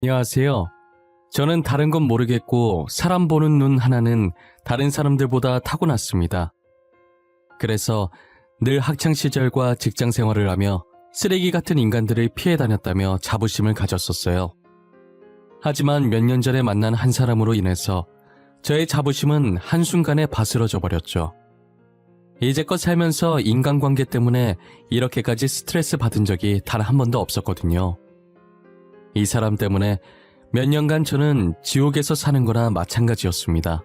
안녕하세요. 저는 다른 건 모르겠고 사람 보는 눈 하나는 다른 사람들보다 타고났습니다. 그래서 늘 학창시절과 직장 생활을 하며 쓰레기 같은 인간들을 피해 다녔다며 자부심을 가졌었어요. 하지만 몇 년 전에 만난 한 사람으로 인해서 저의 자부심은 한순간에 바스러져 버렸죠. 이제껏 살면서 인간관계 때문에 이렇게까지 스트레스 받은 적이 단 한 번도 없었거든요. 이 사람 때문에 몇 년간 저는 지옥에서 사는 거나 마찬가지였습니다.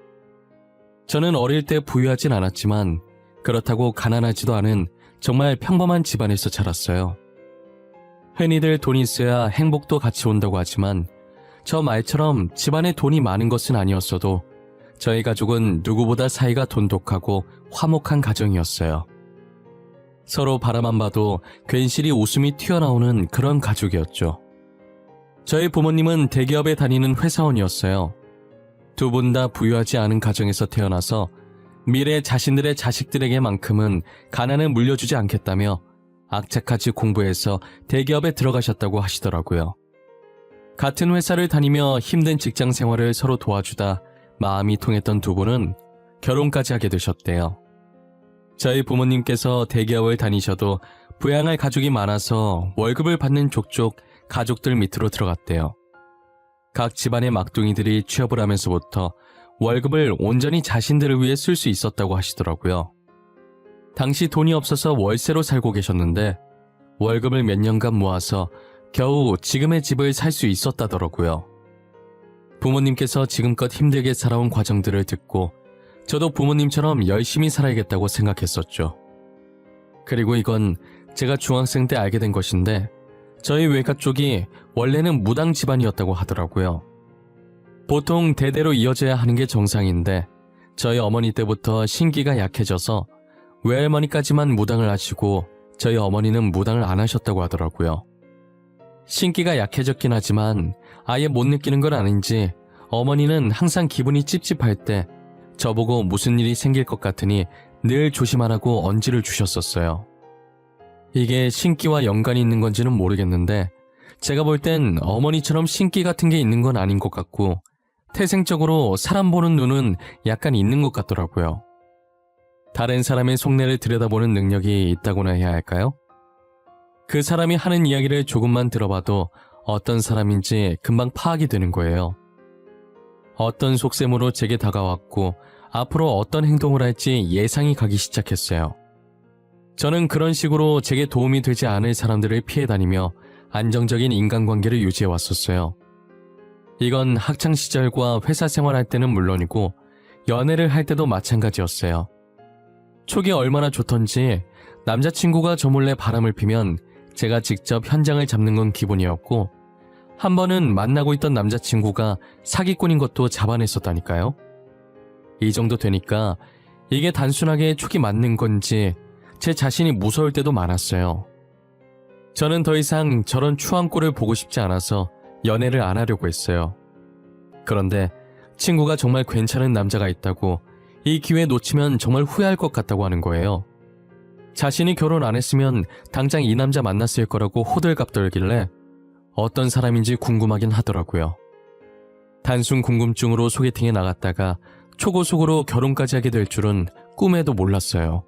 저는 어릴 때 부유하진 않았지만 그렇다고 가난하지도 않은 정말 평범한 집안에서 자랐어요. 흔히들 돈이 있어야 행복도 같이 온다고 하지만 저 말처럼 집안에 돈이 많은 것은 아니었어도 저희 가족은 누구보다 사이가 돈독하고 화목한 가정이었어요. 서로 바라만 봐도 괜시리 웃음이 튀어나오는 그런 가족이었죠. 저희 부모님은 대기업에 다니는 회사원이었어요. 두 분 다 부유하지 않은 가정에서 태어나서 미래 자신들의 자식들에게만큼은 가난을 물려주지 않겠다며 악착같이 공부해서 대기업에 들어가셨다고 하시더라고요. 같은 회사를 다니며 힘든 직장 생활을 서로 도와주다 마음이 통했던 두 분은 결혼까지 하게 되셨대요. 저희 부모님께서 대기업을 다니셔도 부양할 가족이 많아서 월급을 받는 족족 가족들 밑으로 들어갔대요. 각 집안의 막둥이들이 취업을 하면서부터 월급을 온전히 자신들을 위해 쓸 수 있었다고 하시더라고요. 당시 돈이 없어서 월세로 살고 계셨는데 월급을 몇 년간 모아서 겨우 지금의 집을 살 수 있었다더라고요. 부모님께서 지금껏 힘들게 살아온 과정들을 듣고 저도 부모님처럼 열심히 살아야겠다고 생각했었죠. 그리고 이건 제가 중학생 때 알게 된 것인데 저희 외가 쪽이 원래는 무당 집안이었다고 하더라고요. 보통 대대로 이어져야 하는 게 정상인데 저희 어머니 때부터 신기가 약해져서 외할머니까지만 무당을 하시고 저희 어머니는 무당을 안 하셨다고 하더라고요. 신기가 약해졌긴 하지만 아예 못 느끼는 건 아닌지 어머니는 항상 기분이 찝찝할 때 저보고 무슨 일이 생길 것 같으니 늘 조심하라고 언지를 주셨었어요. 이게 신기와 연관이 있는 건지는 모르겠는데 제가 볼 땐 어머니처럼 신기 같은 게 있는 건 아닌 것 같고 태생적으로 사람 보는 눈은 약간 있는 것 같더라고요. 다른 사람의 속내를 들여다보는 능력이 있다고나 해야 할까요? 그 사람이 하는 이야기를 조금만 들어봐도 어떤 사람인지 금방 파악이 되는 거예요. 어떤 속셈으로 제게 다가왔고 앞으로 어떤 행동을 할지 예상이 가기 시작했어요. 저는 그런 식으로 제게 도움이 되지 않을 사람들을 피해 다니며 안정적인 인간관계를 유지해 왔었어요. 이건 학창시절과 회사 생활할 때는 물론이고 연애를 할 때도 마찬가지였어요. 촉이 얼마나 좋던지 남자친구가 저 몰래 바람을 피면 제가 직접 현장을 잡는 건 기본이었고 한 번은 만나고 있던 남자친구가 사기꾼인 것도 잡아냈었다니까요. 이 정도 되니까 이게 단순하게 촉이 맞는 건지 제 자신이 무서울 때도 많았어요. 저는 더 이상 저런 추한 꼴을 보고 싶지 않아서 연애를 안 하려고 했어요. 그런데 친구가 정말 괜찮은 남자가 있다고 이 기회 놓치면 정말 후회할 것 같다고 하는 거예요. 자신이 결혼 안 했으면 당장 이 남자 만났을 거라고 호들갑 떨길래 어떤 사람인지 궁금하긴 하더라고요. 단순 궁금증으로 소개팅에 나갔다가 초고속으로 결혼까지 하게 될 줄은 꿈에도 몰랐어요.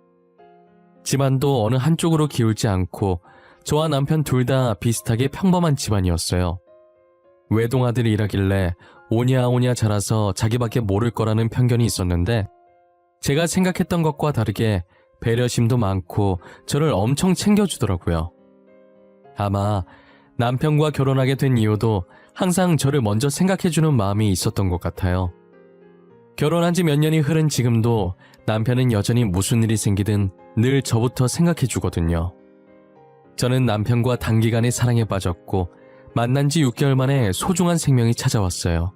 집안도 어느 한쪽으로 기울지 않고 저와 남편 둘 다 비슷하게 평범한 집안이었어요. 외동아들이라길래 오냐오냐 자라서 자기밖에 모를 거라는 편견이 있었는데 제가 생각했던 것과 다르게 배려심도 많고 저를 엄청 챙겨주더라고요. 아마 남편과 결혼하게 된 이유도 항상 저를 먼저 생각해주는 마음이 있었던 것 같아요. 결혼한 지 몇 년이 흐른 지금도 남편은 여전히 무슨 일이 생기든 늘 저부터 생각해주거든요. 저는 남편과 단기간에 사랑에 빠졌고 만난 지 6개월 만에 소중한 생명이 찾아왔어요.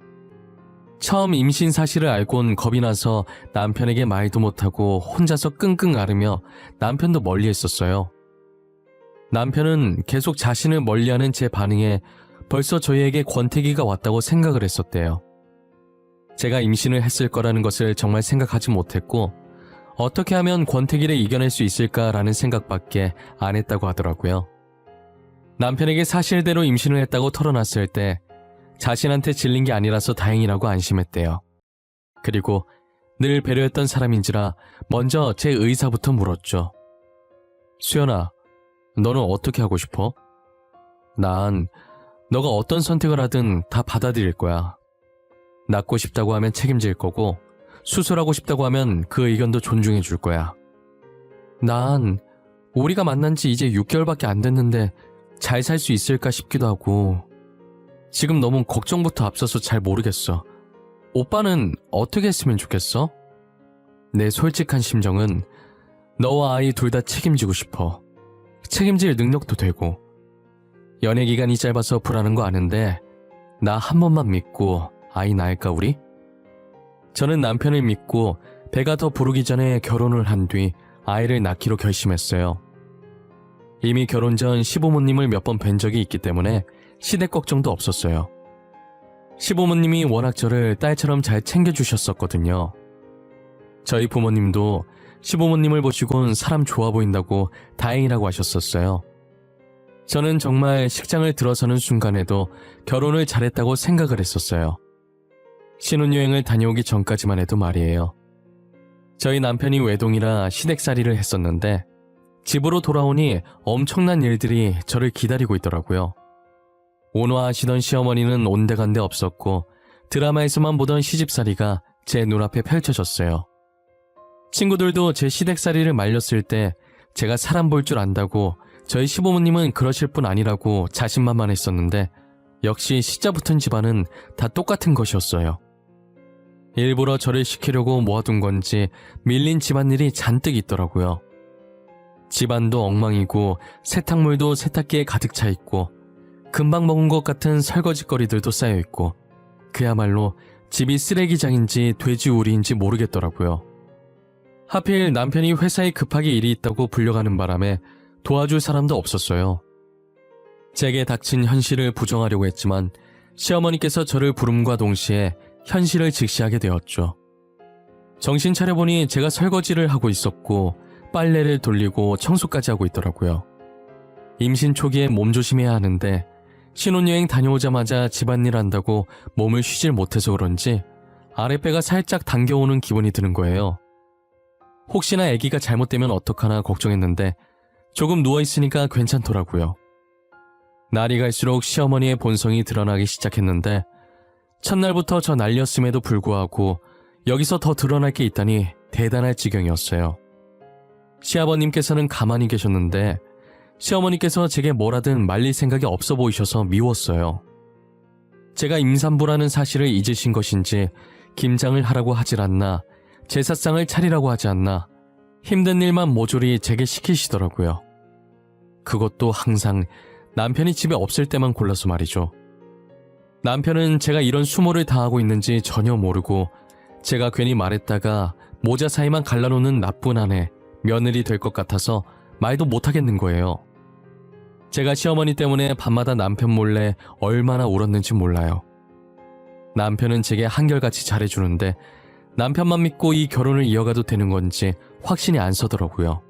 처음 임신 사실을 알곤 겁이 나서 남편에게 말도 못하고 혼자서 끙끙 앓으며 남편도 멀리 했었어요. 남편은 계속 자신을 멀리하는 제 반응에 벌써 저희에게 권태기가 왔다고 생각을 했었대요. 제가 임신을 했을 거라는 것을 정말 생각하지 못했고 어떻게 하면 권태기를 이겨낼 수 있을까라는 생각밖에 안 했다고 하더라고요. 남편에게 사실대로 임신을 했다고 털어놨을 때 자신한테 질린 게 아니라서 다행이라고 안심했대요. 그리고 늘 배려했던 사람인지라 먼저 제 의사부터 물었죠. 수연아, 너는 어떻게 하고 싶어? 난 너가 어떤 선택을 하든 다 받아들일 거야. 낳고 싶다고 하면 책임질 거고 수술하고 싶다고 하면 그 의견도 존중해 줄 거야. 난 우리가 만난 지 이제 6개월밖에 안 됐는데 잘 살 수 있을까 싶기도 하고 지금 너무 걱정부터 앞서서 잘 모르겠어. 오빠는 어떻게 했으면 좋겠어? 내 솔직한 심정은 너와 아이 둘 다 책임지고 싶어. 책임질 능력도 되고. 연애 기간이 짧아서 불안한 거 아는데 나 한 번만 믿고 아이 낳을까 우리? 저는 남편을 믿고 배가 더 부르기 전에 결혼을 한 뒤 아이를 낳기로 결심했어요. 이미 결혼 전 시부모님을 몇 번 뵌 적이 있기 때문에 시댁 걱정도 없었어요. 시부모님이 워낙 저를 딸처럼 잘 챙겨주셨었거든요. 저희 부모님도 시부모님을 보시곤 사람 좋아 보인다고 다행이라고 하셨었어요. 저는 정말 식장을 들어서는 순간에도 결혼을 잘했다고 생각을 했었어요. 신혼여행을 다녀오기 전까지만 해도 말이에요. 저희 남편이 외동이라 시댁살이를 했었는데 집으로 돌아오니 엄청난 일들이 저를 기다리고 있더라고요. 온화하시던 시어머니는 온데간데 없었고 드라마에서만 보던 시집살이가 제 눈앞에 펼쳐졌어요. 친구들도 제 시댁살이를 말렸을 때 제가 사람 볼 줄 안다고 저희 시부모님은 그러실 분 아니라고 자신만만했었는데 역시 시자 붙은 집안은 다 똑같은 것이었어요. 일부러 저를 시키려고 모아둔 건지 밀린 집안일이 잔뜩 있더라고요. 집안도 엉망이고 세탁물도 세탁기에 가득 차 있고 금방 먹은 것 같은 설거지거리들도 쌓여 있고 그야말로 집이 쓰레기장인지 돼지우리인지 모르겠더라고요. 하필 남편이 회사에 급하게 일이 있다고 불려가는 바람에 도와줄 사람도 없었어요. 제게 닥친 현실을 부정하려고 했지만 시어머니께서 저를 부름과 동시에 현실을 직시하게 되었죠. 정신 차려보니 제가 설거지를 하고 있었고 빨래를 돌리고 청소까지 하고 있더라고요. 임신 초기에 몸조심해야 하는데 신혼여행 다녀오자마자 집안일 한다고 몸을 쉬질 못해서 그런지 아랫배가 살짝 당겨오는 기분이 드는 거예요. 혹시나 아기가 잘못되면 어떡하나 걱정했는데 조금 누워있으니까 괜찮더라고요. 날이 갈수록 시어머니의 본성이 드러나기 시작했는데 첫날부터 저 난리였음에도 불구하고 여기서 더 드러날 게 있다니 대단할 지경이었어요. 시아버님께서는 가만히 계셨는데 시어머니께서 제게 뭐라든 말릴 생각이 없어 보이셔서 미웠어요. 제가 임산부라는 사실을 잊으신 것인지 김장을 하라고 하질 않나 제사상을 차리라고 하지 않나 힘든 일만 모조리 제게 시키시더라고요. 그것도 항상 남편이 집에 없을 때만 골라서 말이죠. 남편은 제가 이런 수모를 당하고 있는지 전혀 모르고 제가 괜히 말했다가 모자 사이만 갈라놓는 나쁜 아내, 며느리 될 것 같아서 말도 못하겠는 거예요. 제가 시어머니 때문에 밤마다 남편 몰래 얼마나 울었는지 몰라요. 남편은 제게 한결같이 잘해주는데 남편만 믿고 이 결혼을 이어가도 되는 건지 확신이 안 서더라고요.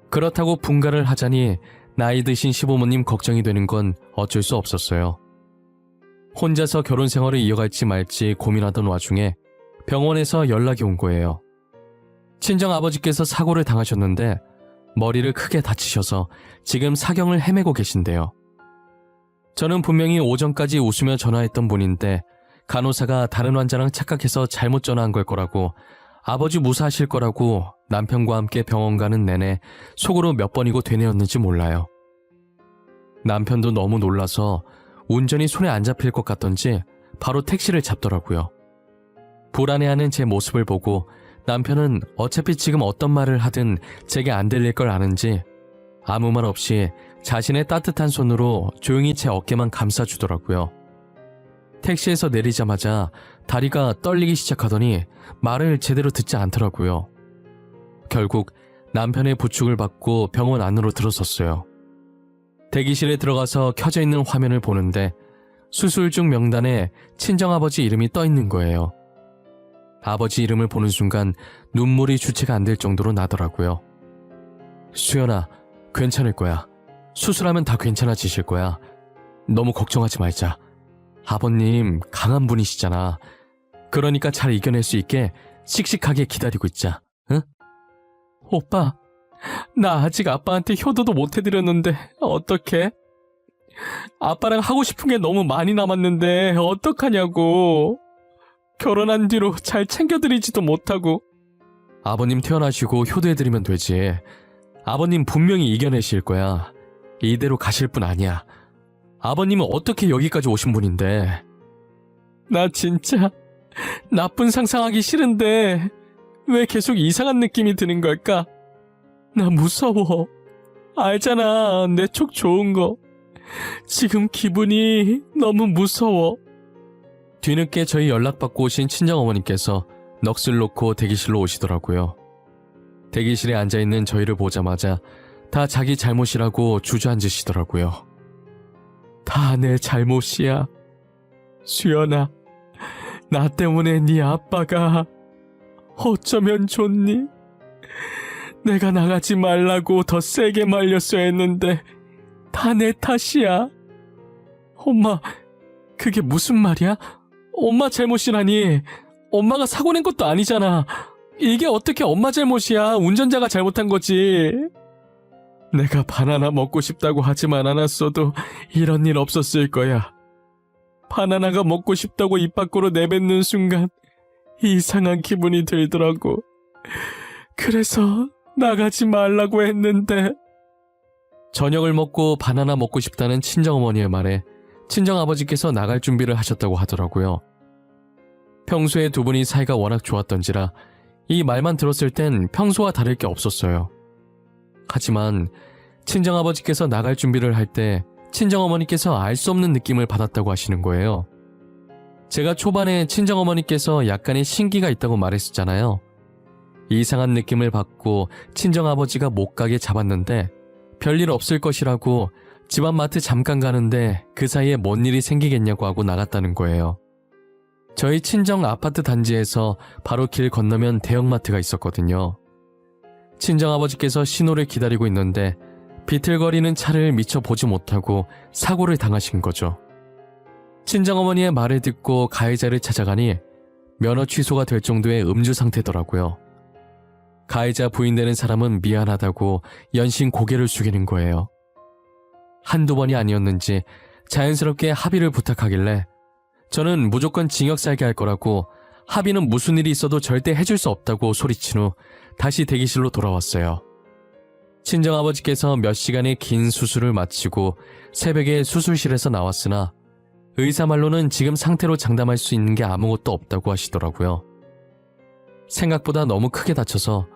그렇다고 분가를 하자니 나이 드신 시부모님 걱정이 되는 건 어쩔 수 없었어요. 혼자서 결혼 생활을 이어갈지 말지 고민하던 와중에 병원에서 연락이 온 거예요. 친정아버지께서 사고를 당하셨는데 머리를 크게 다치셔서 지금 사경을 헤매고 계신데요. 저는 분명히 오전까지 웃으며 전화했던 분인데 간호사가 다른 환자랑 착각해서 잘못 전화한 걸 거라고 아버지 무사하실 거라고 남편과 함께 병원 가는 내내 속으로 몇 번이고 되뇌었는지 몰라요. 남편도 너무 놀라서 운전이 손에 안 잡힐 것 같던지 바로 택시를 잡더라고요. 불안해하는 제 모습을 보고 남편은 어차피 지금 어떤 말을 하든 제게 안 들릴 걸 아는지 아무 말 없이 자신의 따뜻한 손으로 조용히 제 어깨만 감싸주더라고요. 택시에서 내리자마자 다리가 떨리기 시작하더니 말을 제대로 듣지 않더라고요. 결국 남편의 부축을 받고 병원 안으로 들어섰어요. 대기실에 들어가서 켜져 있는 화면을 보는데 수술 중 명단에 친정아버지 이름이 떠 있는 거예요. 아버지 이름을 보는 순간 눈물이 주체가 안 될 정도로 나더라고요. 수연아, 괜찮을 거야. 수술하면 다 괜찮아지실 거야. 너무 걱정하지 말자. 아버님 강한 분이시잖아. 그러니까 잘 이겨낼 수 있게 씩씩하게 기다리고 있자. 응? 오빠, 나 아직 아빠한테 효도도 못 해드렸는데 어떡해? 아빠랑 하고 싶은 게 너무 많이 남았는데 어떡하냐고. 결혼한 뒤로 잘 챙겨드리지도 못하고. 아버님 태어나시고 효도해드리면 되지. 아버님 분명히 이겨내실 거야. 이대로 가실 분 아니야. 아버님은 어떻게 여기까지 오신 분인데. 나 진짜 나쁜 상상하기 싫은데 왜 계속 이상한 느낌이 드는 걸까? 나 무서워. 알잖아, 내 촉 좋은 거. 지금 기분이 너무 무서워. 뒤늦게 저희 연락받고 오신 친정어머니께서 넋을 놓고 대기실로 오시더라고요. 대기실에 앉아있는 저희를 보자마자 다 자기 잘못이라고 주저앉으시더라고요. 다 내 잘못이야. 수연아, 나 때문에 네 아빠가 어쩌면 좋니? 내가 나가지 말라고 더 세게 말렸어야 했는데 다 내 탓이야. 엄마, 그게 무슨 말이야? 엄마 잘못이라니. 엄마가 사고 낸 것도 아니잖아. 이게 어떻게 엄마 잘못이야? 운전자가 잘못한 거지. 내가 바나나 먹고 싶다고 하지만 않았어도 이런 일 없었을 거야. 바나나가 먹고 싶다고 입 밖으로 내뱉는 순간 이상한 기분이 들더라고. 그래서 나가지 말라고 했는데. 저녁을 먹고 바나나 먹고 싶다는 친정어머니의 말에 친정아버지께서 나갈 준비를 하셨다고 하더라고요. 평소에 두 분이 사이가 워낙 좋았던지라 이 말만 들었을 땐 평소와 다를 게 없었어요. 하지만 친정아버지께서 나갈 준비를 할 때 친정어머니께서 알 수 없는 느낌을 받았다고 하시는 거예요. 제가 초반에 친정어머니께서 약간의 신기가 있다고 말했었잖아요. 이상한 느낌을 받고 친정아버지가 못 가게 잡았는데 별일 없을 것이라고 집 앞 마트 잠깐 가는데 그 사이에 뭔 일이 생기겠냐고 하고 나갔다는 거예요. 저희 친정 아파트 단지에서 바로 길 건너면 대형마트가 있었거든요. 친정아버지께서 신호를 기다리고 있는데 비틀거리는 차를 미처 보지 못하고 사고를 당하신 거죠. 친정어머니의 말을 듣고 가해자를 찾아가니 면허 취소가 될 정도의 음주 상태더라고요. 가해자 부인되는 사람은 미안하다고 연신 고개를 숙이는 거예요. 한두 번이 아니었는지 자연스럽게 합의를 부탁하길래 저는 무조건 징역 살게 할 거라고 합의는 무슨 일이 있어도 절대 해줄 수 없다고 소리친 후 다시 대기실로 돌아왔어요. 친정아버지께서 몇 시간의 긴 수술을 마치고 새벽에 수술실에서 나왔으나 의사 말로는 지금 상태로 장담할 수 있는 게 아무것도 없다고 하시더라고요. 생각보다 너무 크게 다쳐서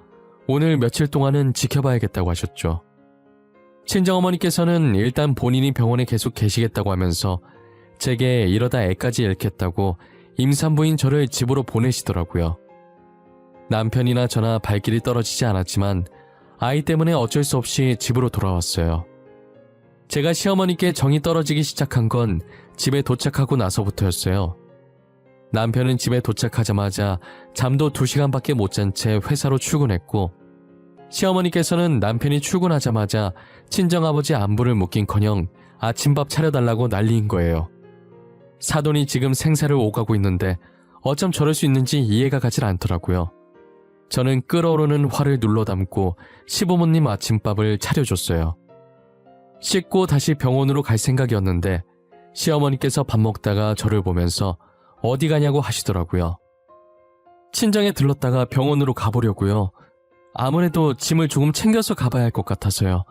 오늘 며칠 동안은 지켜봐야겠다고 하셨죠. 친정어머니께서는 일단 본인이 병원에 계속 계시겠다고 하면서 제게 이러다 애까지 잃겠다고 임산부인 저를 집으로 보내시더라고요. 남편이나 저나 발길이 떨어지지 않았지만 아이 때문에 어쩔 수 없이 집으로 돌아왔어요. 제가 시어머니께 정이 떨어지기 시작한 건 집에 도착하고 나서부터였어요. 남편은 집에 도착하자마자 잠도 2시간밖에 못 잔 채 회사로 출근했고 시어머니께서는 남편이 출근하자마자 친정아버지 안부를 묻긴커녕 아침밥 차려달라고 난리인 거예요. 사돈이 지금 생사를 오가고 있는데 어쩜 저럴 수 있는지 이해가 가질 않더라고요. 저는 끓어오르는 화를 눌러 담고 시부모님 아침밥을 차려줬어요. 씻고 다시 병원으로 갈 생각이었는데 시어머니께서 밥 먹다가 저를 보면서 어디 가냐고 하시더라고요. 친정에 들렀다가 병원으로 가보려고요. 아무래도 짐을 조금 챙겨서 가봐야 할 것 같아서요.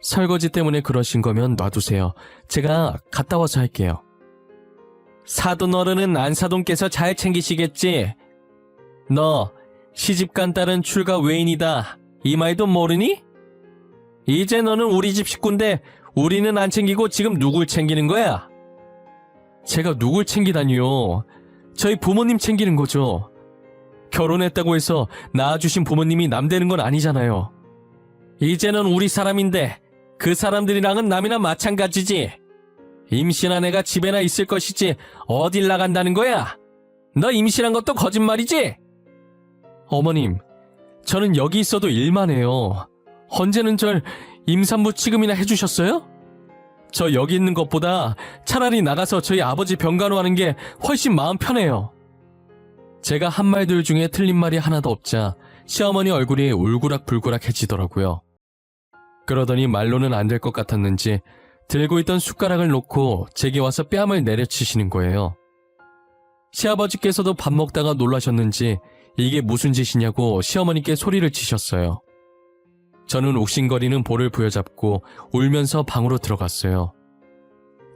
설거지 때문에 그러신 거면 놔두세요. 제가 갔다 와서 할게요. 사돈 어른은 안사돈께서 잘 챙기시겠지? 너 시집간 딸은 출가 외인이다. 이 말도 모르니? 이제 너는 우리 집 식구인데 우리는 안 챙기고 지금 누굴 챙기는 거야? 제가 누굴 챙기다니요. 저희 부모님 챙기는 거죠. 결혼했다고 해서 낳아주신 부모님이 남 되는 건 아니잖아요. 이제는 우리 사람인데 그 사람들이랑은 남이나 마찬가지지. 임신한 애가 집에나 있을 것이지 어딜 나간다는 거야? 너 임신한 것도 거짓말이지? 어머님, 저는 여기 있어도 일만 해요. 언제는 절 임산부 취급이나 해주셨어요? 저 여기 있는 것보다 차라리 나가서 저희 아버지 병간호하는 게 훨씬 마음 편해요. 제가 한 말들 중에 틀린 말이 하나도 없자 시어머니 얼굴이 울그락불그락해지더라고요. 그러더니 말로는 안 될 것 같았는지 들고 있던 숟가락을 놓고 제게 와서 뺨을 내려치시는 거예요. 시아버지께서도 밥 먹다가 놀라셨는지 이게 무슨 짓이냐고 시어머니께 소리를 치셨어요. 저는 욱신거리는 볼을 부여잡고 울면서 방으로 들어갔어요.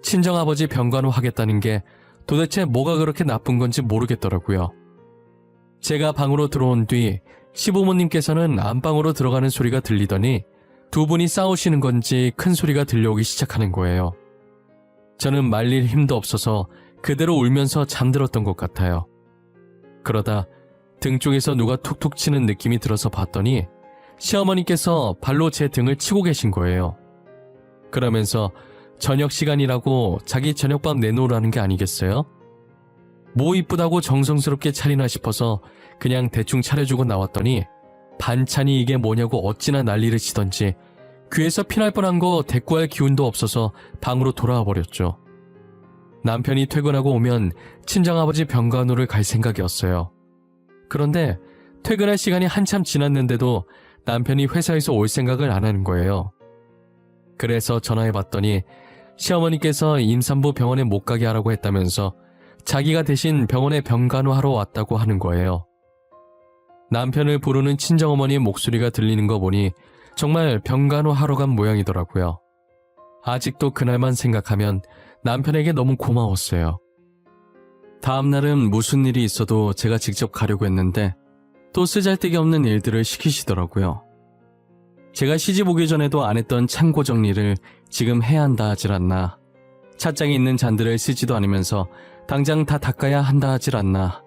친정아버지 병간호 하겠다는 게 도대체 뭐가 그렇게 나쁜 건지 모르겠더라고요. 제가 방으로 들어온 뒤 시부모님께서는 안방으로 들어가는 소리가 들리더니 두 분이 싸우시는 건지 큰 소리가 들려오기 시작하는 거예요. 저는 말릴 힘도 없어서 그대로 울면서 잠들었던 것 같아요. 그러다 등 쪽에서 누가 툭툭 치는 느낌이 들어서 봤더니 시어머니께서 발로 제 등을 치고 계신 거예요. 그러면서 저녁 시간이라고 자기 저녁밥 내놓으라는 게 아니겠어요? 뭐 이쁘다고 정성스럽게 차리나 싶어서 그냥 대충 차려주고 나왔더니 반찬이 이게 뭐냐고 어찌나 난리를 치던지 귀에서 피날 뻔한 거 대꾸할 기운도 없어서 방으로 돌아와 버렸죠. 남편이 퇴근하고 오면 친정아버지 병간호를 갈 생각이었어요. 그런데 퇴근할 시간이 한참 지났는데도 남편이 회사에서 올 생각을 안 하는 거예요. 그래서 전화해봤더니 시어머니께서 임산부 병원에 못 가게 하라고 했다면서 자기가 대신 병원에 병간호하러 왔다고 하는 거예요. 남편을 부르는 친정어머니의 목소리가 들리는 거 보니 정말 병간호하러 간 모양이더라고요. 아직도 그날만 생각하면 남편에게 너무 고마웠어요. 다음 날은 무슨 일이 있어도 제가 직접 가려고 했는데 또 쓰잘데기 없는 일들을 시키시더라고요. 제가 시집 오기 전에도 안 했던 창고 정리를 지금 해야 한다 하질 않나. 찻장에 있는 잔들을 쓰지도 않으면서 당장 다 닦아야 한다 하질 않나.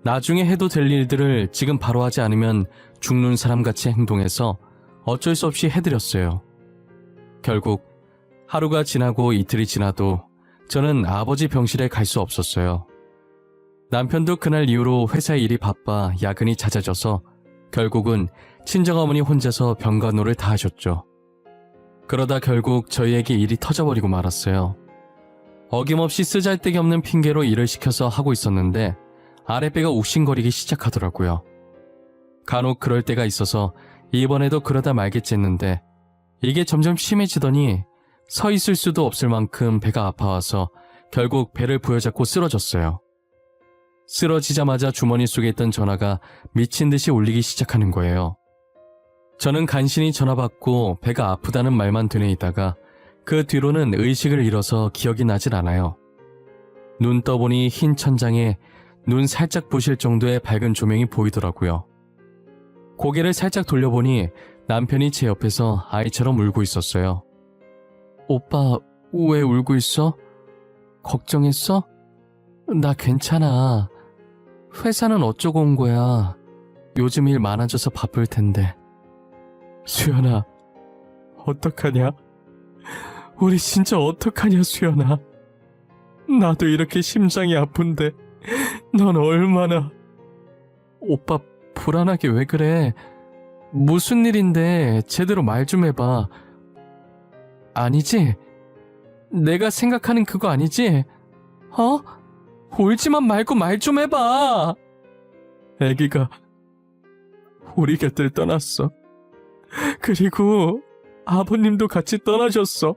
나중에 해도 될 일들을 지금 바로 하지 않으면 죽는 사람같이 행동해서 어쩔 수 없이 해드렸어요. 결국 하루가 지나고 이틀이 지나도 저는 아버지 병실에 갈 수 없었어요. 남편도 그날 이후로 회사 일이 바빠 야근이 잦아져서 결국은 친정어머니 혼자서 병간호를 다 하셨죠. 그러다 결국 저희에게 일이 터져버리고 말았어요. 어김없이 쓰잘데기 없는 핑계로 일을 시켜서 하고 있었는데 아랫배가 욱신거리기 시작하더라고요. 간혹 그럴 때가 있어서 이번에도 그러다 말겠지 했는데 이게 점점 심해지더니 서 있을 수도 없을 만큼 배가 아파와서 결국 배를 부여잡고 쓰러졌어요. 쓰러지자마자 주머니 속에 있던 전화가 미친 듯이 울리기 시작하는 거예요. 저는 간신히 전화 받고 배가 아프다는 말만 되뇌이다가 그 뒤로는 의식을 잃어서 기억이 나질 않아요. 눈 떠보니 흰 천장에 눈 살짝 부실 정도의 밝은 조명이 보이더라고요. 고개를 살짝 돌려보니 남편이 제 옆에서 아이처럼 울고 있었어요. 오빠, 왜 울고 있어? 걱정했어? 나 괜찮아. 회사는 어쩌고 온 거야. 요즘 일 많아져서 바쁠 텐데. 수연아, 어떡하냐? 우리 진짜 어떡하냐, 수연아. 나도 이렇게 심장이 아픈데 넌 얼마나... 오빠 불안하게 왜 그래? 무슨 일인데 제대로 말 좀 해봐. 아니지? 내가 생각하는 그거 아니지? 어? 울지만 말고 말 좀 해봐. 애기가 우리 곁을 떠났어. 그리고 아버님도 같이 떠나셨어.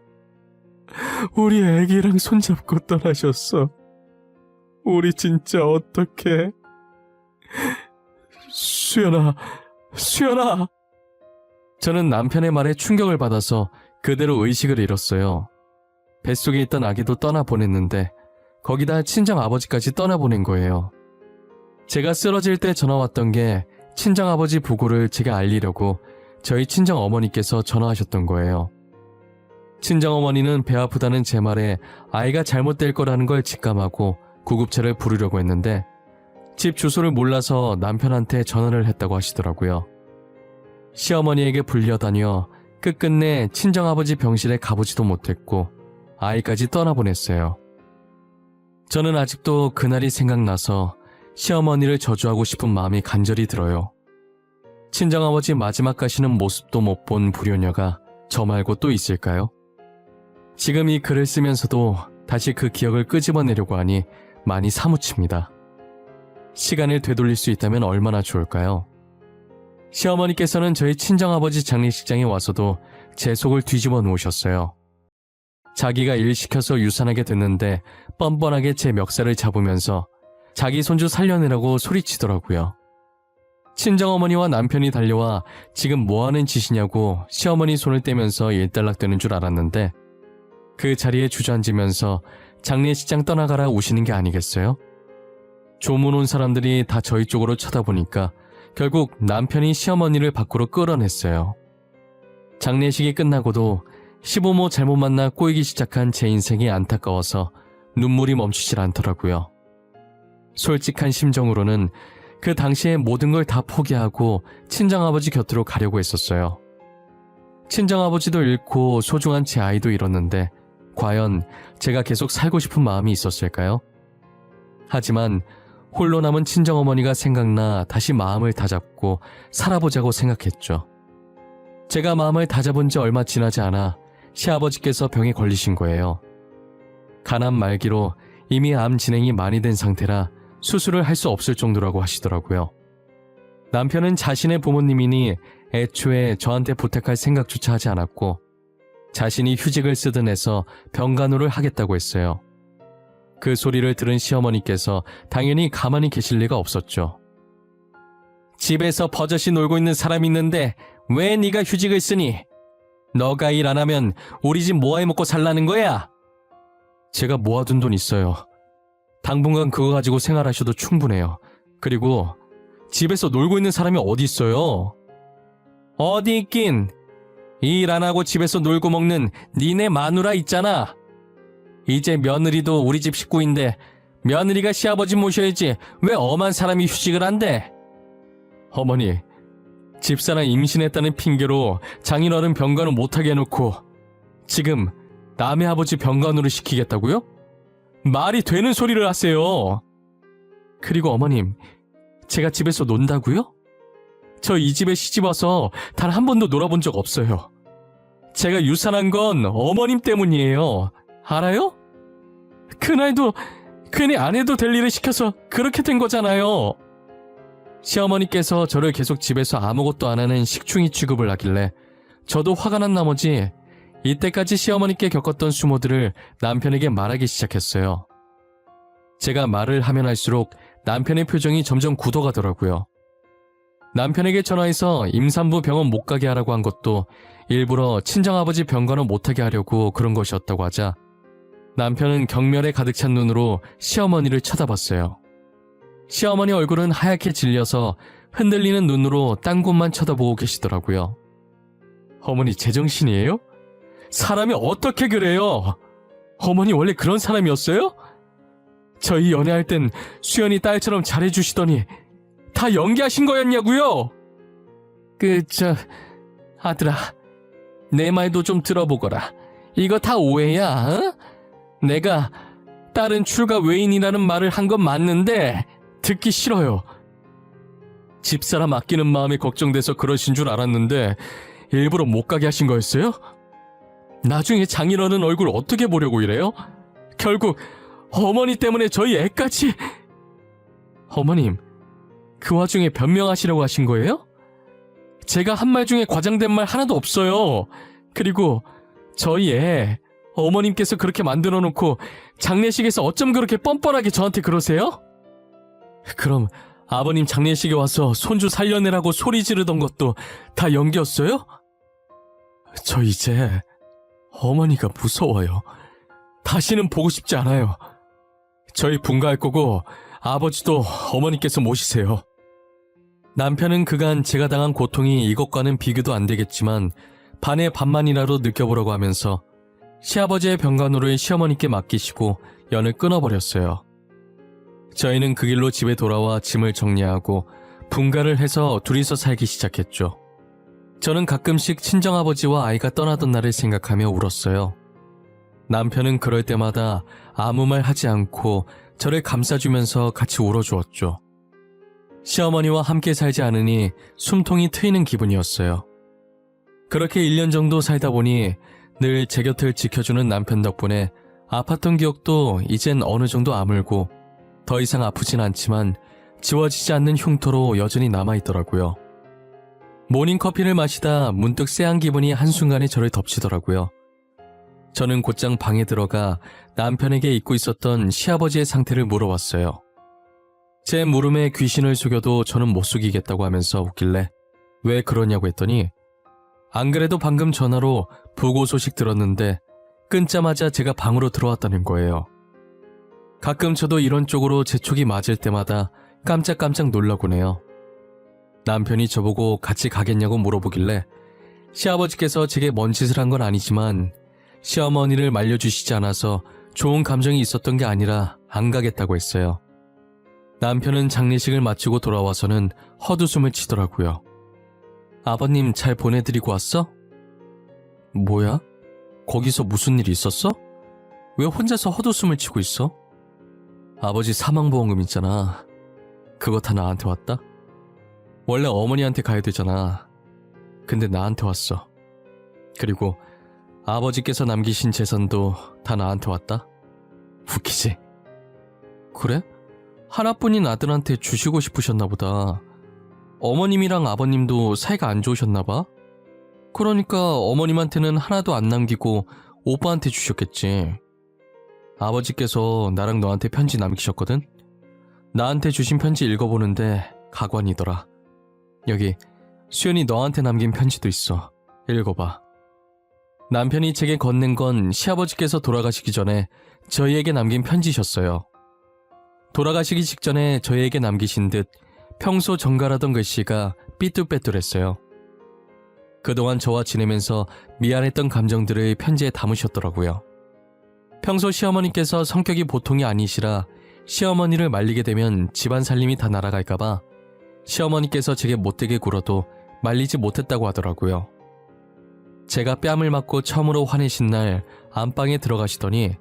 우리 애기랑 손잡고 떠나셨어. 우리 진짜 어떡해. 수연아, 수연아. 저는 남편의 말에 충격을 받아서 그대로 의식을 잃었어요. 뱃속에 있던 아기도 떠나보냈는데 거기다 친정아버지까지 떠나보낸 거예요. 제가 쓰러질 때 전화 왔던 게 친정아버지 부고를 제가 알리려고 저희 친정어머니께서 전화하셨던 거예요. 친정어머니는 배 아프다는 제 말에 아이가 잘못될 거라는 걸 직감하고 구급차를 부르려고 했는데 집 주소를 몰라서 남편한테 전화를 했다고 하시더라고요. 시어머니에게 불려다녀 끝끝내 친정아버지 병실에 가보지도 못했고 아이까지 떠나보냈어요. 저는 아직도 그날이 생각나서 시어머니를 저주하고 싶은 마음이 간절히 들어요. 친정아버지 마지막 가시는 모습도 못 본 불효녀가 저 말고 또 있을까요? 지금 이 글을 쓰면서도 다시 그 기억을 끄집어내려고 하니 많이 사무칩니다. 시간을 되돌릴 수 있다면 얼마나 좋을까요? 시어머니께서는 저희 친정아버지 장례식장에 와서도 제 속을 뒤집어 놓으셨어요. 자기가 일 시켜서 유산하게 됐는데 뻔뻔하게 제 멱살을 잡으면서 자기 손주 살려내라고 소리치더라고요. 친정어머니와 남편이 달려와 지금 뭐하는 짓이냐고 시어머니 손을 떼면서 일단락되는 줄 알았는데 그 자리에 주저앉으면서 장례식장 떠나가라 우시는 게 아니겠어요? 조문 온 사람들이 다 저희 쪽으로 쳐다보니까 결국 남편이 시어머니를 밖으로 끌어냈어요. 장례식이 끝나고도 시부모 잘못 만나 꼬이기 시작한 제 인생이 안타까워서 눈물이 멈추질 않더라고요. 솔직한 심정으로는 그 당시에 모든 걸 다 포기하고 친정아버지 곁으로 가려고 했었어요. 친정아버지도 잃고 소중한 제 아이도 잃었는데 과연 제가 계속 살고 싶은 마음이 있었을까요? 하지만 홀로 남은 친정어머니가 생각나 다시 마음을 다잡고 살아보자고 생각했죠. 제가 마음을 다잡은 지 얼마 지나지 않아 시아버지께서 병에 걸리신 거예요. 간암 말기로 이미 암 진행이 많이 된 상태라 수술을 할 수 없을 정도라고 하시더라고요. 남편은 자신의 부모님이니 애초에 저한테 부탁할 생각조차 하지 않았고 자신이 휴직을 쓰든 해서 병간호를 하겠다고 했어요. 그 소리를 들은 시어머니께서 당연히 가만히 계실 리가 없었죠. 집에서 버젓이 놀고 있는 사람이 있는데 왜 네가 휴직을 쓰니? 너가 일 안 하면 우리 집 뭐 해먹고 살라는 거야? 제가 모아둔 돈 있어요. 당분간 그거 가지고 생활하셔도 충분해요. 그리고 집에서 놀고 있는 사람이 어디 있어요? 어디 있긴. 일 안 하고 집에서 놀고 먹는 니네 마누라 있잖아. 이제 며느리도 우리 집 식구인데 며느리가 시아버지 모셔야지 왜 엄한 사람이 휴직을 한대? 어머니, 집사람 임신했다는 핑계로 장인어른 병간호 못하게 해놓고 지금 남의 아버지 병간호를 시키겠다고요? 말이 되는 소리를 하세요. 그리고 어머님, 제가 집에서 논다고요? 저 이 집에 시집와서 단 한 번도 놀아본 적 없어요. 제가 유산한 건 어머님 때문이에요. 알아요? 그날도 괜히 안 해도 될 일을 시켜서 그렇게 된 거잖아요. 시어머니께서 저를 계속 집에서 아무것도 안 하는 식충이 취급을 하길래 저도 화가 난 나머지 이때까지 시어머니께 겪었던 수모들을 남편에게 말하기 시작했어요. 제가 말을 하면 할수록 남편의 표정이 점점 굳어가더라고요. 남편에게 전화해서 임산부 병원 못 가게 하라고 한 것도 일부러 친정아버지 병간호 못하게 하려고 그런 것이었다고 하자 남편은 경멸에 가득 찬 눈으로 시어머니를 쳐다봤어요. 시어머니 얼굴은 하얗게 질려서 흔들리는 눈으로 딴 곳만 쳐다보고 계시더라고요. 어머니 제정신이에요? 사람이 어떻게 그래요? 어머니 원래 그런 사람이었어요? 저희 연애할 땐 수연이 딸처럼 잘해주시더니 다 연기하신 거였냐고요? 아들아, 내 말도 좀 들어보거라. 이거 다 오해야, 어? 내가 딸은 출가 외인이라는 말을 한 건 맞는데 듣기 싫어요. 집사람 아끼는 마음이 걱정돼서 그러신 줄 알았는데 일부러 못 가게 하신 거였어요? 나중에 장인어른 얼굴 어떻게 보려고 이래요? 결국 어머니 때문에 저희 애까지... 어머님, 그 와중에 변명하시려고 하신 거예요? 제가 한 말 중에 과장된 말 하나도 없어요. 그리고 저희 애 어머님께서 그렇게 만들어 놓고 장례식에서 어쩜 그렇게 뻔뻔하게 저한테 그러세요? 그럼 아버님 장례식에 와서 손주 살려내라고 소리 지르던 것도 다 연기였어요? 저 이제 어머니가 무서워요. 다시는 보고 싶지 않아요. 저희 분가할 거고 아버지도 어머니께서 모시세요. 남편은 그간 제가 당한 고통이 이것과는 비교도 안 되겠지만 반의 반만이라도 느껴보려고 하면서 시아버지의 병간호를 시어머니께 맡기시고 연을 끊어버렸어요. 저희는 그 길로 집에 돌아와 짐을 정리하고 분가를 해서 둘이서 살기 시작했죠. 저는 가끔씩 친정아버지와 아이가 떠나던 날을 생각하며 울었어요. 남편은 그럴 때마다 아무 말 하지 않고 저를 감싸주면서 같이 울어주었죠. 시어머니와 함께 살지 않으니 숨통이 트이는 기분이었어요. 그렇게 1년 정도 살다 보니 늘 제 곁을 지켜주는 남편 덕분에 아팠던 기억도 이젠 어느 정도 아물고 더 이상 아프진 않지만 지워지지 않는 흉터로 여전히 남아있더라고요. 모닝커피를 마시다 문득 쎄한 기분이 한순간에 저를 덮치더라고요. 저는 곧장 방에 들어가 남편에게 잊고 있었던 시아버지의 상태를 물어봤어요. 제 물음에 귀신을 속여도 저는 못 속이겠다고 하면서 웃길래 왜 그러냐고 했더니 안 그래도 방금 전화로 부고 소식 들었는데 끊자마자 제가 방으로 들어왔다는 거예요. 가끔 저도 이런 쪽으로 제 촉이 맞을 때마다 깜짝깜짝 놀라곤 해요. 남편이 저보고 같이 가겠냐고 물어보길래 시아버지께서 제게 뭔 짓을 한 건 아니지만 시어머니를 말려주시지 않아서 좋은 감정이 있었던 게 아니라 안 가겠다고 했어요. 남편은 장례식을 마치고 돌아와서는 헛웃음을 치더라고요. 아버님 잘 보내드리고 왔어? 뭐야? 거기서 무슨 일이 있었어? 왜 혼자서 헛웃음을 치고 있어? 아버지 사망보험금 있잖아. 그거 다 나한테 왔다? 원래 어머니한테 가야 되잖아. 근데 나한테 왔어. 그리고 아버지께서 남기신 재산도 다 나한테 왔다? 웃기지? 그래? 하나뿐인 아들한테 주시고 싶으셨나 보다. 어머님이랑 아버님도 사이가 안 좋으셨나 봐? 그러니까 어머님한테는 하나도 안 남기고 오빠한테 주셨겠지. 아버지께서 나랑 너한테 편지 남기셨거든? 나한테 주신 편지 읽어보는데 가관이더라. 여기 수연이 너한테 남긴 편지도 있어. 읽어봐. 남편이 제게 건넨 건 시아버지께서 돌아가시기 전에 저희에게 남긴 편지셨어요. 돌아가시기 직전에 저희에게 남기신 듯 평소 정갈하던 글씨가 삐뚤빼뚤했어요. 그동안 저와 지내면서 미안했던 감정들을 편지에 담으셨더라고요. 평소 시어머니께서 성격이 보통이 아니시라 시어머니를 말리게 되면 집안 살림이 다 날아갈까봐 시어머니께서 제게 못되게 굴어도 말리지 못했다고 하더라고요. 제가 뺨을 맞고 처음으로 화내신 날 안방에 들어가시더니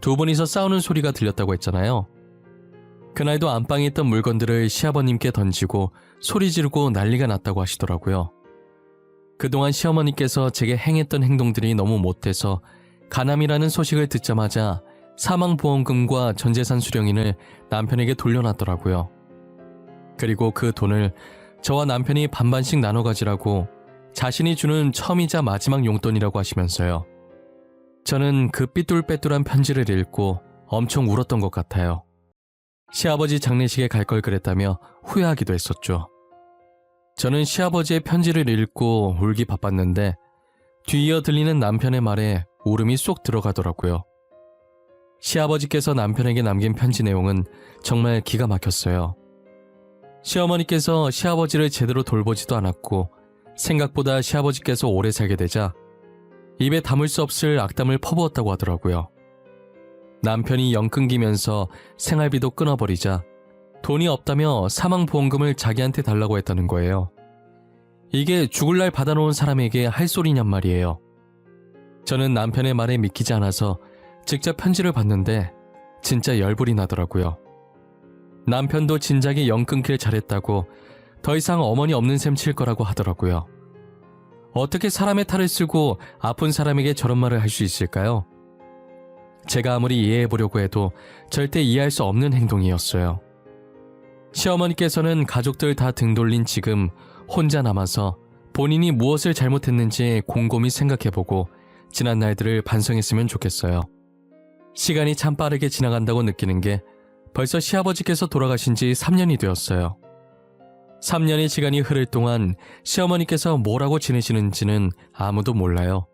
두 분이서 싸우는 소리가 들렸다고 했잖아요. 그날도 안방에 있던 물건들을 시아버님께 던지고 소리 지르고 난리가 났다고 하시더라고요. 그동안 시어머니께서 제게 행했던 행동들이 너무 못돼서 가남이라는 소식을 듣자마자 사망보험금과 전재산 수령인을 남편에게 돌려놨더라고요. 그리고 그 돈을 저와 남편이 반반씩 나눠 가지라고 자신이 주는 처음이자 마지막 용돈이라고 하시면서요. 저는 그 삐뚤빼뚤한 편지를 읽고 엄청 울었던 것 같아요. 시아버지 장례식에 갈 걸 그랬다며 후회하기도 했었죠. 저는 시아버지의 편지를 읽고 울기 바빴는데 뒤이어 들리는 남편의 말에 울음이 쏙 들어가더라고요. 시아버지께서 남편에게 남긴 편지 내용은 정말 기가 막혔어요. 시어머니께서 시아버지를 제대로 돌보지도 않았고 생각보다 시아버지께서 오래 살게 되자 입에 담을 수 없을 악담을 퍼부었다고 하더라고요. 남편이 영 끊기면서 생활비도 끊어버리자 돈이 없다며 사망보험금을 자기한테 달라고 했다는 거예요. 이게 죽을 날 받아놓은 사람에게 할 소리냔 말이에요. 저는 남편의 말에 믿기지 않아서 직접 편지를 봤는데 진짜 열불이 나더라고요. 남편도 진작에 영 끊길 잘했다고 더 이상 어머니 없는 셈 칠 거라고 하더라고요. 어떻게 사람의 탈을 쓰고 아픈 사람에게 저런 말을 할 수 있을까요? 제가 아무리 이해해보려고 해도 절대 이해할 수 없는 행동이었어요. 시어머니께서는 가족들 다 등 돌린 지금 혼자 남아서 본인이 무엇을 잘못했는지 곰곰이 생각해보고 지난 날들을 반성했으면 좋겠어요. 시간이 참 빠르게 지나간다고 느끼는 게 벌써 시아버지께서 돌아가신 지 3년이 되었어요. 3년의 시간이 흐를 동안 시어머니께서 뭐라고 지내시는지는 아무도 몰라요.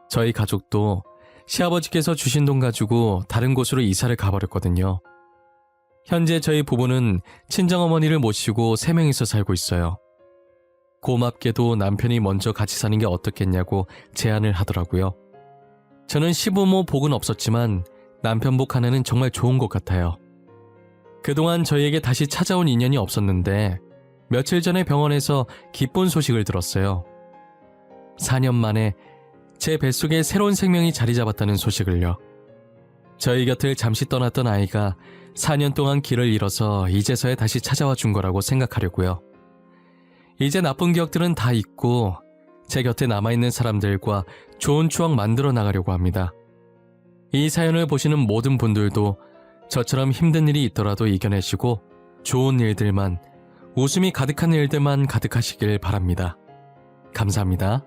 저희 가족도 시아버지께서 주신 돈 가지고 다른 곳으로 이사를 가버렸거든요. 현재 저희 부부는 친정어머니를 모시고 3명이서 살고 있어요. 고맙게도 남편이 먼저 같이 사는 게 어떻겠냐고 제안을 하더라고요. 저는 시부모 복은 없었지만 남편 복 하나는 정말 좋은 것 같아요. 그동안 저희에게 다시 찾아온 인연이 없었는데 며칠 전에 병원에서 기쁜 소식을 들었어요. 4년 만에 제 뱃속에 새로운 생명이 자리 잡았다는 소식을요. 저희 곁을 잠시 떠났던 아이가 4년 동안 길을 잃어서 이제서야 다시 찾아와 준 거라고 생각하려고요. 이제 나쁜 기억들은 다 잊고 제 곁에 남아있는 사람들과 좋은 추억 만들어 나가려고 합니다. 이 사연을 보시는 모든 분들도 저처럼 힘든 일이 있더라도 이겨내시고 좋은 일들만, 웃음이 가득한 일들만 가득하시길 바랍니다. 감사합니다.